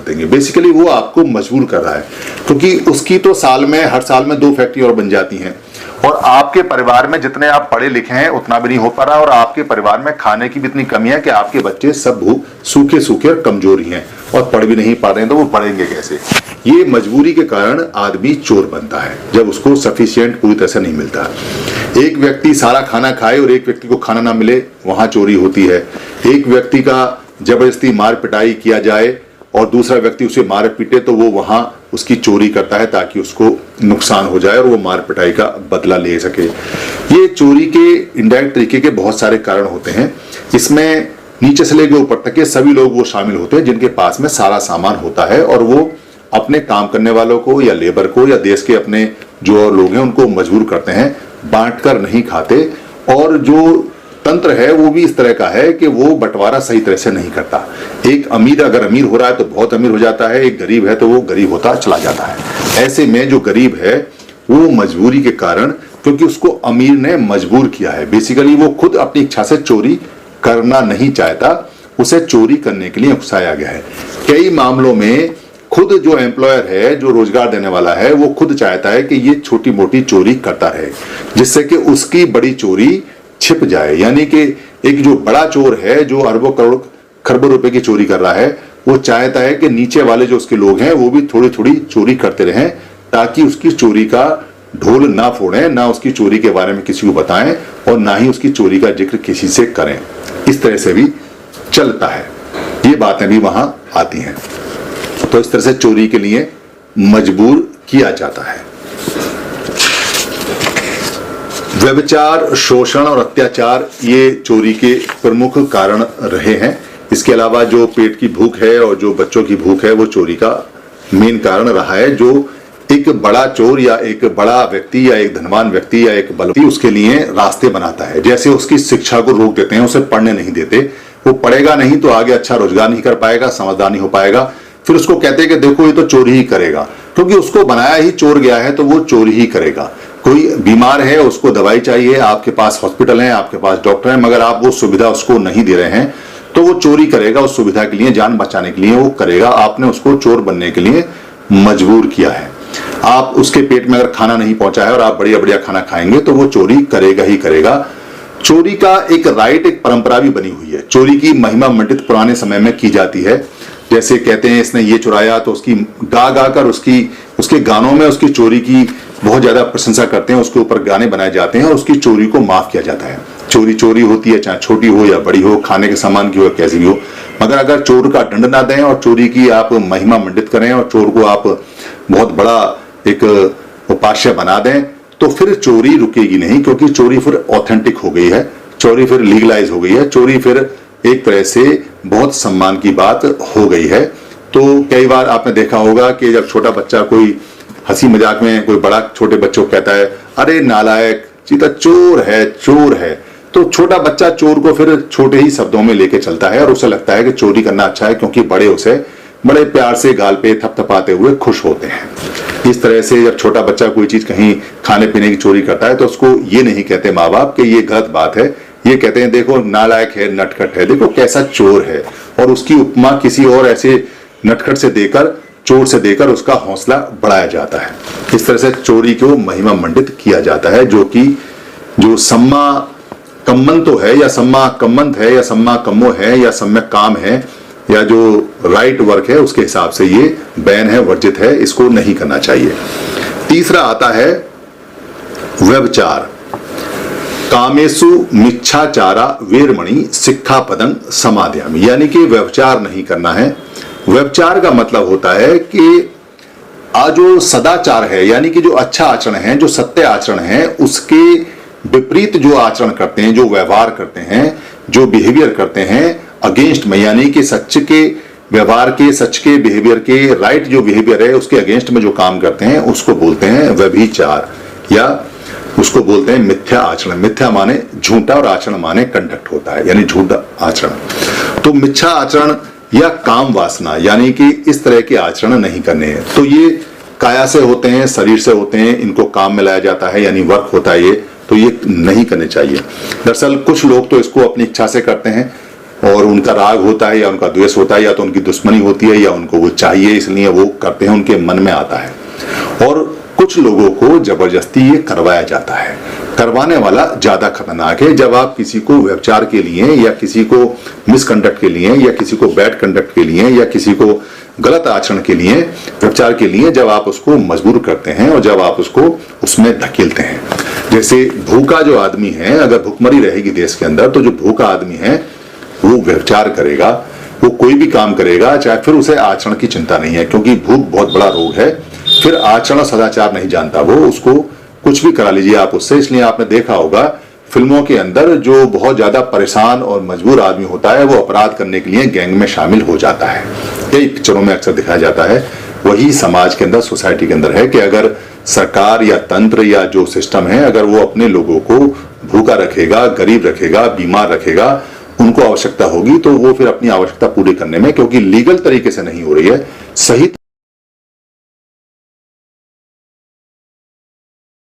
देंगे। बेसिकली वो आपको मजबूर कर रहा है, क्योंकि उसकी तो हर साल में 2 फैक्ट्री और बन जाती हैं, और आपके परिवार में जितने आप पढ़े लिखे हैं उतना भी नहीं हो पा रहा, और आपके परिवार में खाने की भी इतनी कमी है कि आपके बच्चे सब सूखे सूखे और कमजोर ही हैं और पढ़ भी नहीं पा रहे हैं, तो वो पढ़ेंगे कैसे। ये मजबूरी के कारण आदमी चोर बनता है, जब उसको सफिशिएंट पूरी तरह से नहीं मिलता। एक व्यक्ति सारा खाना खाए और एक व्यक्ति को खाना ना मिले, वहां चोरी होती है। एक व्यक्ति का जबरदस्ती मार पिटाई किया जाए और दूसरा व्यक्ति उसे मार पीटे, तो वो वहां उसकी चोरी करता है ताकि उसको नुकसान हो जाए और वो मार पिटाई का बदला ले सके। ये चोरी के इनडायरेक्ट तरीके के बहुत सारे कारण होते हैं। इसमें नीचे से लेकर ऊपर तक के सभी लोग वो शामिल होते हैं जिनके पास में सारा सामान होता है, और वो अपने काम करने वालों को या लेबर को या देश के अपने जो और लोग हैं उनको मजबूर करते हैं, बांट कर नहीं खाते। और जो तंत्र है वो भी इस तरह का है कि वो बंटवारा सही तरह से नहीं करता। एक अमीर अगर अमीर हो रहा है तो बहुत अमीर हो जाता है, एक गरीब है तो वो गरीब होता चला जाता है। ऐसे में जो गरीब है वो मजबूरी के कारण, क्योंकि उसको अमीर ने मजबूर किया है, बेसिकली वो खुद अपनी इच्छा से चोरी करना नहीं चाहता, उसे चोरी करने के लिए उकसाया गया है। कई मामलों में खुद जो एम्प्लॉयर है, जो रोजगार देने वाला है, वो खुद चाहता है कि ये छोटी मोटी चोरी करता रहे, जिससे कि उसकी बड़ी चोरी छिप जाए। यानी कि एक जो बड़ा चोर है, जो अरबों करोड़ खरबों रुपए की चोरी कर रहा है, वो चाहता है कि नीचे वाले जो उसके लोग हैं वो भी थोड़ी थोड़ी चोरी करते रहें, ताकि उसकी चोरी का ढोल ना फोड़ें, ना उसकी चोरी के बारे में किसी को बताएं और ना ही उसकी चोरी का जिक्र किसी से करें। इस तरह से भी चलता है, ये बातें भी वहां आती हैं। तो इस तरह से चोरी के लिए मजबूर किया जाता है। व्यभिचार, शोषण और अत्याचार ये चोरी के प्रमुख कारण रहे हैं। इसके अलावा जो पेट की भूख है और जो बच्चों की भूख है वो चोरी का मेन कारण रहा है। जो एक बड़ा चोर या एक बड़ा व्यक्ति या एक धनवान व्यक्ति या एक बलवान उसके लिए रास्ते बनाता है, जैसे उसकी शिक्षा को रोक देते हैं, उसे पढ़ने नहीं देते, वो पढ़ेगा नहीं तो आगे अच्छा रोजगार नहीं कर पाएगा, समझदार नहीं हो पाएगा। फिर उसको कहते हैं कि देखो ये तो चोरी ही करेगा, क्योंकि उसको बनाया ही चोर गया है तो वो चोरी ही करेगा। कोई बीमार है, उसको दवाई चाहिए, आपके पास हॉस्पिटल है, आपके पास डॉक्टर है, मगर आप वो सुविधा उसको नहीं दे रहे हैं, तो वो चोरी करेगा। उस सुविधा के लिए, जान बचाने के लिए वो करेगा। आपने उसको चोर बनने के लिए मजबूर किया है। आप उसके पेट में अगर खाना नहीं पहुंचा है और आप बढ़िया बढ़िया खाना खाएंगे तो वो चोरी करेगा ही करेगा। चोरी का एक राइट, एक परंपरा भी बनी हुई है। चोरी की महिमा मंडित पुराने समय में की जाती है। जैसे कहते हैं इसने ये चुराया, तो उसकी गा गा कर उसके गानों में उसकी चोरी की बहुत ज्यादा प्रशंसा करते हैं, उसके ऊपर गाने बनाए जाते हैं और उसकी चोरी को माफ किया जाता है। चोरी चोरी होती है, चाहे छोटी हो या बड़ी हो, खाने के सामान की हो, कैसी भी हो, मगर अगर चोर का दंड ना दें और चोरी की आप महिमा मंडित करें और चोर को आप बहुत बड़ा एक उपास्य बना दें, तो फिर चोरी रुकेगी नहीं, क्योंकि चोरी फिर ऑथेंटिक हो गई है, चोरी फिर लीगलाइज हो गई है, चोरी फिर एक तरह से बहुत सम्मान की बात हो गई है। तो कई बार आपने देखा होगा कि जब छोटा बच्चा कोई हंसी मजाक में कोई बड़ा छोटे बच्चों को कहता है, अरे नालायक, चीता चोर है, चोर है, तो छोटा बच्चा चोर को फिर छोटे ही शब्दों में लेके चलता है और उसे लगता है कि चोरी करना अच्छा है, क्योंकि बड़े उसे बड़े प्यार से गाल पे थपथपाते हुए खुश होते हैं। इस तरह से जब छोटा बच्चा कोई चीज कहीं खाने पीने की चोरी करता है तो उसको ये नहीं कहते माँ बाप कि ये गलत बात है, ये कहते हैं देखो नालायक है, नटखट है, देखो कैसा चोर है, और उसकी उपमा किसी और ऐसे नटखट से देकर, चोर से देकर उसका हौसला बढ़ाया जाता है। इस तरह से चोरी को महिमा मंडित किया जाता है, जो कि जो सम्मा कम्मन तो है या सम्मा कम्मंत है या सम्मा कम्मो है या सम्यक काम है या जो राइट वर्क है, उसके हिसाब से ये बैन है, वर्जित है, इसको नहीं करना चाहिए। तीसरा आता है व्यभिचार। कामेसु मिच्छाचारा वेरमणि सिक्खापदं समादयामि, यानी कि व्यभिचार नहीं करना है। व्यभिचार का मतलब होता है कि जो सदाचार है, यानी कि जो अच्छा आचरण है, जो सत्य आचरण है, उसके विपरीत जो आचरण करते हैं, जो व्यवहार करते हैं, जो बिहेवियर करते हैं अगेंस्ट में, यानी कि सच के व्यवहार के, सच के बिहेवियर के, राइट जो बिहेवियर है उसके अगेंस्ट में जो काम करते हैं, उसको बोलते हैं व्यभिचार, या उसको बोलते हैं मिथ्या आचरण। मिथ्या माने झूठा और आचरण माने कंडक्ट होता है, यानी झूठा आचरण। तो मिथ्या आचरण या काम वासना, यानी कि इस तरह के आचरण नहीं करने हैं। तो ये काया से होते हैं, शरीर से होते हैं, इनको काम में लाया जाता है, यानी वर्क होता है ये, तो ये नहीं करने चाहिए। दरअसल कुछ लोग तो इसको अपनी इच्छा से करते हैं, और उनका राग होता है या उनका द्वेष होता है या तो उनकी दुश्मनी होती है या उनको वो चाहिए इसलिए वो करते हैं, उनके मन में आता है। और कुछ लोगों को जबरदस्ती ये करवाया जाता है। करवाने वाला ज्यादा खतरनाक है। जब आप किसी को व्यभिचार के लिए या किसी को मिसकंडक्ट के लिए या किसी को बैड कंडक्ट के लिए या किसी को गलत आचरण के लिए, व्यभिचार के लिए जब आप उसको मजबूर करते हैं और जब आप उसको उसमें धकेलते हैं, जैसे भूखा जो आदमी है, अगर भूखमरी रहेगी देश के अंदर तो जो भूखा आदमी है वो व्यभिचार करेगा, वो कोई भी काम करेगा, चाहे फिर उसे आचरण की चिंता नहीं है क्योंकि भूख बहुत बड़ा रोग है। फिर आचरण सदाचार नहीं जानता वो, उसको कुछ भी करा लीजिए आप उससे। इसलिए आपने देखा होगा फिल्मों के अंदर जो बहुत ज्यादा परेशान और मजबूर आदमी होता है वो अपराध करने के लिए गैंग में शामिल हो जाता है। यही पिक्चरों में अक्सर दिखाया जाता है। वही समाज के अंदर, सोसाइटी के अंदर है कि अगर सरकार या तंत्र या जो सिस्टम है अगर वो अपने लोगों को भूखा रखेगा, गरीब रखेगा, बीमार रखेगा, उनको आवश्यकता होगी तो वो फिर अपनी आवश्यकता पूरी करने में, क्योंकि लीगल तरीके से नहीं हो रही है, सही